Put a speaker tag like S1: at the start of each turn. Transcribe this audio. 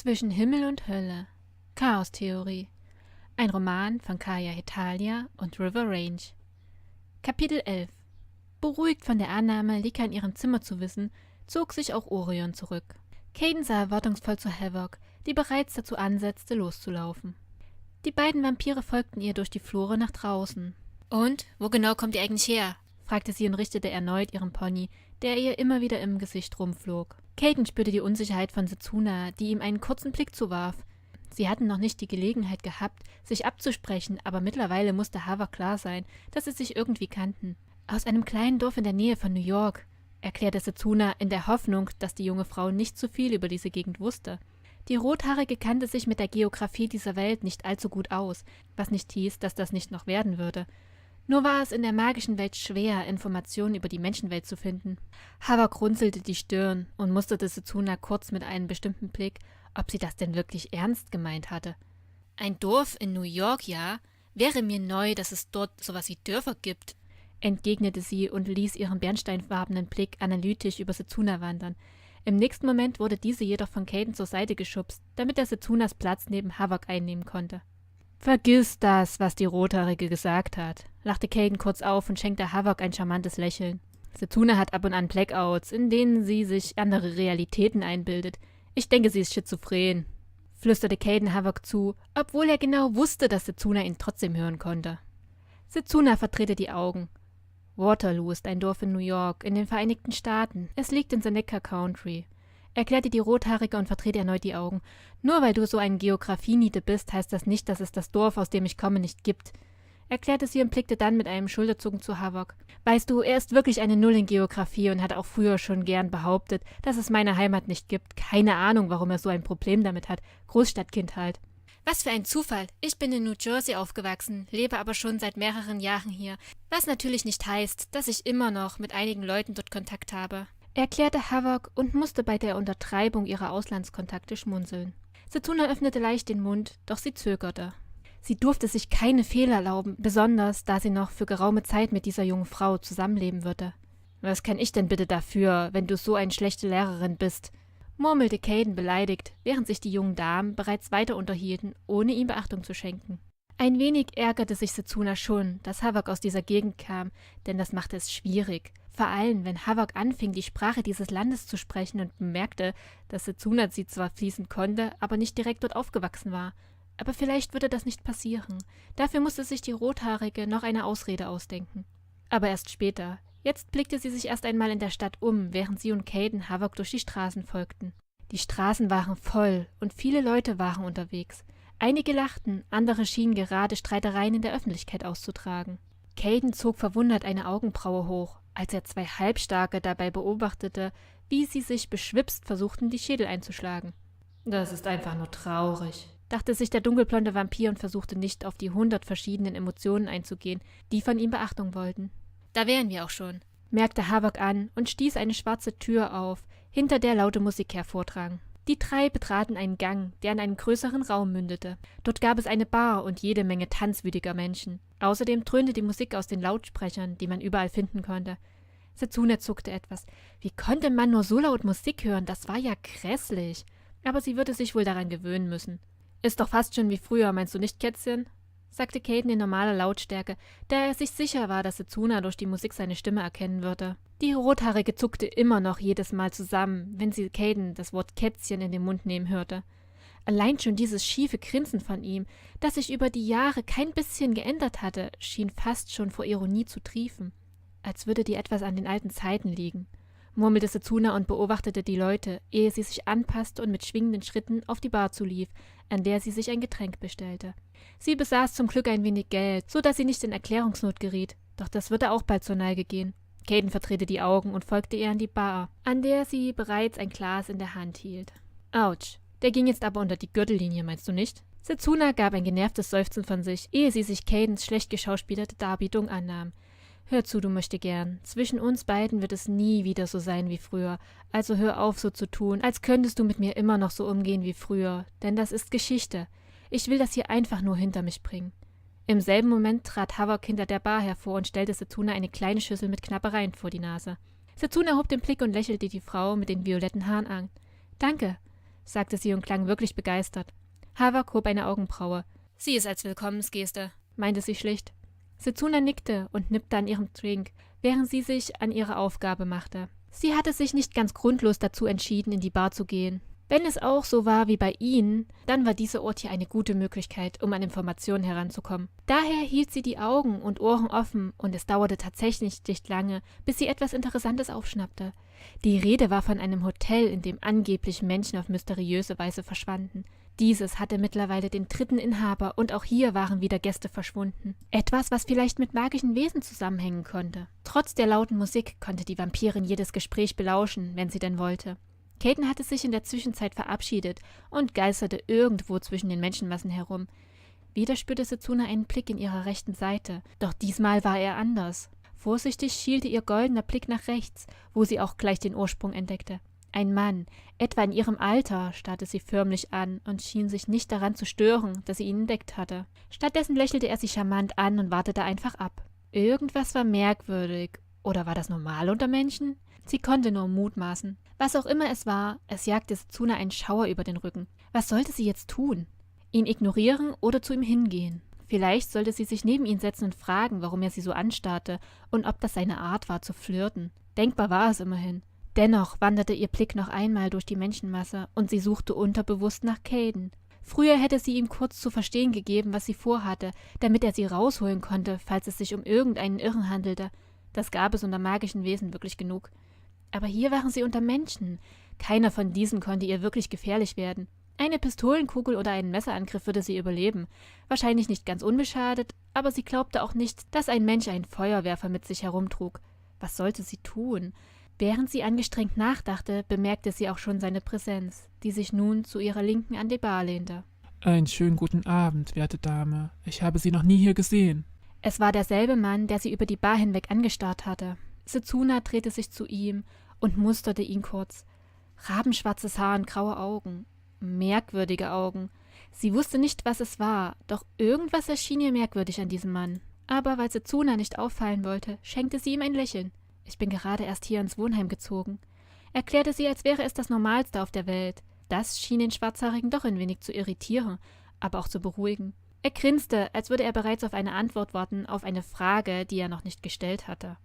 S1: Zwischen Himmel und Hölle. Chaostheorie. Ein Roman von Kaya Hetalia und River Range. Kapitel 11. Beruhigt von der Annahme, Lika in ihrem Zimmer zu wissen, zog sich auch Orion zurück. Kaden sah erwartungsvoll zu Havoc, die bereits dazu ansetzte, loszulaufen. Die beiden Vampire folgten ihr durch die Flure nach draußen. »Und, wo genau kommt ihr eigentlich her?« fragte sie und richtete erneut ihren Pony, der ihr immer wieder im Gesicht rumflog. Kaden spürte die Unsicherheit von Sezuna, die ihm einen kurzen Blick zuwarf. Sie hatten noch nicht die Gelegenheit gehabt, sich abzusprechen, aber mittlerweile musste Havoc klar sein, dass sie sich irgendwie kannten. »Aus einem kleinen Dorf in der Nähe von New York«, erklärte Sezuna in der Hoffnung, dass die junge Frau nicht zu viel über diese Gegend wusste. Die Rothaarige kannte sich mit der Geografie dieser Welt nicht allzu gut aus, was nicht hieß, dass das nicht noch werden würde. Nur war es in der magischen Welt schwer, Informationen über die Menschenwelt zu finden. Havoc runzelte die Stirn und musterte Sezuna kurz mit einem bestimmten Blick, ob sie das denn wirklich ernst gemeint hatte. »Ein Dorf in New York, ja? Wäre mir neu, dass es dort sowas wie Dörfer gibt«, entgegnete sie und ließ ihren bernsteinfarbenen Blick analytisch über Sezuna wandern. Im nächsten Moment wurde diese jedoch von Kaden zur Seite geschubst, damit er Sezunas Platz neben Havoc einnehmen konnte. »Vergiss das, was die Rothaarige gesagt hat«, lachte Kaden kurz auf und schenkte Havoc ein charmantes Lächeln. »Sezuna hat ab und an Blackouts, in denen sie sich andere Realitäten einbildet. Ich denke, sie ist schizophren«, flüsterte Kaden Havoc zu, obwohl er genau wusste, dass Sezuna ihn trotzdem hören konnte. Sezuna verdrehte die Augen. »Waterloo ist ein Dorf in New York, in den Vereinigten Staaten. Es liegt in Seneca Country«, erklärte die Rothaarige und verdrehte erneut die Augen. »Nur weil du so ein Geografie-Niete bist, heißt das nicht, dass es das Dorf, aus dem ich komme, nicht gibt«, erklärte sie und blickte dann mit einem Schulterzucken zu Havoc. »Weißt du, er ist wirklich eine Null in Geografie und hat auch früher schon gern behauptet, dass es meine Heimat nicht gibt. Keine Ahnung, warum er so ein Problem damit hat. Großstadtkind halt.« »Was für ein Zufall. Ich bin in New Jersey aufgewachsen, lebe aber schon seit mehreren Jahren hier, was natürlich nicht heißt, dass ich immer noch mit einigen Leuten dort Kontakt habe«, erklärte Havoc und musste bei der Untertreibung ihrer Auslandskontakte schmunzeln. Sezuna öffnete leicht den Mund, doch sie zögerte. Sie durfte sich keine Fehler erlauben, besonders da sie noch für geraume Zeit mit dieser jungen Frau zusammenleben würde. »Was kann ich denn bitte dafür, wenn du so eine schlechte Lehrerin bist?«, murmelte Kaden beleidigt, während sich die jungen Damen bereits weiter unterhielten, ohne ihm Beachtung zu schenken. Ein wenig ärgerte sich Sezuna schon, dass Havoc aus dieser Gegend kam, denn das machte es schwierig. Vor allem, wenn Havoc anfing, die Sprache dieses Landes zu sprechen und bemerkte, dass Sezuna sie zwar fließend konnte, aber nicht direkt dort aufgewachsen war. Aber vielleicht würde das nicht passieren. Dafür musste sich die Rothaarige noch eine Ausrede ausdenken. Aber erst später. Jetzt blickte sie sich erst einmal in der Stadt um, während sie und Kaden Havoc durch die Straßen folgten. Die Straßen waren voll und viele Leute waren unterwegs. Einige lachten, andere schienen gerade Streitereien in der Öffentlichkeit auszutragen. Kaden zog verwundert eine Augenbraue hoch, als er zwei Halbstarke dabei beobachtete, wie sie sich beschwipst versuchten, die Schädel einzuschlagen. »Das ist einfach nur traurig«, dachte sich der dunkelblonde Vampir und versuchte nicht auf die 100 verschiedenen Emotionen einzugehen, die von ihm Beachtung wollten. »Da wären wir auch schon«, merkte Havoc an und stieß eine schwarze Tür auf, hinter der laute Musik hervordrang. Die drei betraten einen Gang, der in einen größeren Raum mündete. Dort gab es eine Bar und jede Menge tanzwütiger Menschen. Außerdem dröhnte die Musik aus den Lautsprechern, die man überall finden konnte. Sezuna zuckte etwas. Wie konnte man nur so laut Musik hören? Das war ja grässlich. Aber sie würde sich wohl daran gewöhnen müssen. »Ist doch fast schon wie früher, meinst du nicht, Kätzchen?«, sagte Kaden in normaler Lautstärke, da er sich sicher war, dass Sezuna durch die Musik seine Stimme erkennen würde. Die Rothaarige zuckte immer noch jedes Mal zusammen, wenn sie Kaden das Wort Kätzchen in den Mund nehmen hörte. Allein schon dieses schiefe Grinsen von ihm, das sich über die Jahre kein bisschen geändert hatte, schien fast schon vor Ironie zu triefen. Als würde dir etwas an den alten Zeiten liegen, murmelte Sezuna und beobachtete die Leute, ehe sie sich anpasste und mit schwingenden Schritten auf die Bar zulief, an der sie sich ein Getränk bestellte. Sie besaß zum Glück ein wenig Geld, so dass sie nicht in Erklärungsnot geriet, doch das würde auch bald zur Neige gehen. Kaden verdrehte die Augen und folgte ihr an die Bar, an der sie bereits ein Glas in der Hand hielt. »Autsch, der ging jetzt aber unter die Gürtellinie, meinst du nicht?« Sezuna gab ein genervtes Seufzen von sich, ehe sie sich Kadens schlecht geschauspielerte Darbietung annahm. »Hör zu, du Möchtegern. Zwischen uns beiden wird es nie wieder so sein wie früher. Also hör auf, so zu tun, als könntest du mit mir immer noch so umgehen wie früher. Denn das ist Geschichte. Ich will das hier einfach nur hinter mich bringen.« Im selben Moment trat Havoc hinter der Bar hervor und stellte Sezuna eine kleine Schüssel mit Knabbereien vor die Nase. Sezuna hob den Blick und lächelte die Frau mit den violetten Haaren an. »Danke«, sagte sie und klang wirklich begeistert. Havak hob eine Augenbraue. »Sieh es als Willkommensgeste«, meinte sie schlicht. Sezuna nickte und nippte an ihrem Drink, während sie sich an ihre Aufgabe machte. Sie hatte sich nicht ganz grundlos dazu entschieden, in die Bar zu gehen. Wenn es auch so war wie bei ihnen, dann war dieser Ort hier eine gute Möglichkeit, um an Informationen heranzukommen. Daher hielt sie die Augen und Ohren offen und es dauerte tatsächlich nicht lange, bis sie etwas Interessantes aufschnappte. Die Rede war von einem Hotel, in dem angeblich Menschen auf mysteriöse Weise verschwanden. Dieses hatte mittlerweile den 3. Inhaber und auch hier waren wieder Gäste verschwunden. Etwas, was vielleicht mit magischen Wesen zusammenhängen konnte. Trotz der lauten Musik konnte die Vampirin jedes Gespräch belauschen, wenn sie denn wollte. Kaden hatte sich in der Zwischenzeit verabschiedet und geisterte irgendwo zwischen den Menschenmassen herum. Wieder spürte Sezuna einen Blick in ihrer rechten Seite, doch diesmal war er anders. Vorsichtig schielte ihr goldener Blick nach rechts, wo sie auch gleich den Ursprung entdeckte. Ein Mann, etwa in ihrem Alter, starrte sie förmlich an und schien sich nicht daran zu stören, dass sie ihn entdeckt hatte. Stattdessen lächelte er sie charmant an und wartete einfach ab. Irgendwas war merkwürdig. Oder war das normal unter Menschen? Sie konnte nur mutmaßen. Was auch immer es war, es jagte Sezuna einen Schauer über den Rücken. Was sollte sie jetzt tun? Ihn ignorieren oder zu ihm hingehen? Vielleicht sollte sie sich neben ihn setzen und fragen, warum er sie so anstarrte und ob das seine Art war, zu flirten. Denkbar war es immerhin. Dennoch wanderte ihr Blick noch einmal durch die Menschenmasse und sie suchte unterbewusst nach Kaden. Früher hätte sie ihm kurz zu verstehen gegeben, was sie vorhatte, damit er sie rausholen konnte, falls es sich um irgendeinen Irren handelte. Das gab es unter magischen Wesen wirklich genug. Aber hier waren sie unter Menschen. Keiner von diesen konnte ihr wirklich gefährlich werden. Eine Pistolenkugel oder einen Messerangriff würde sie überleben. Wahrscheinlich nicht ganz unbeschadet, aber sie glaubte auch nicht, dass ein Mensch einen Feuerwerfer mit sich herumtrug. Was sollte sie tun? Während sie angestrengt nachdachte, bemerkte sie auch schon seine Präsenz, die sich nun zu ihrer Linken an die Bar lehnte.
S2: »Einen schönen guten Abend, werte Dame. Ich habe Sie noch nie hier gesehen.«
S1: Es war derselbe Mann, der sie über die Bar hinweg angestarrt hatte. Sezuna drehte sich zu ihm und musterte ihn kurz. Rabenschwarzes Haar und graue Augen. Merkwürdige Augen. Sie wusste nicht, was es war, doch irgendwas erschien ihr merkwürdig an diesem Mann. Aber weil Sezuna nicht auffallen wollte, schenkte sie ihm ein Lächeln. »Ich bin gerade erst hier ins Wohnheim gezogen«, erklärte sie, als wäre es das Normalste auf der Welt. Das schien den Schwarzhaarigen doch ein wenig zu irritieren, aber auch zu beruhigen. Er grinste, als würde er bereits auf eine Antwort warten auf eine Frage, die er noch nicht gestellt hatte.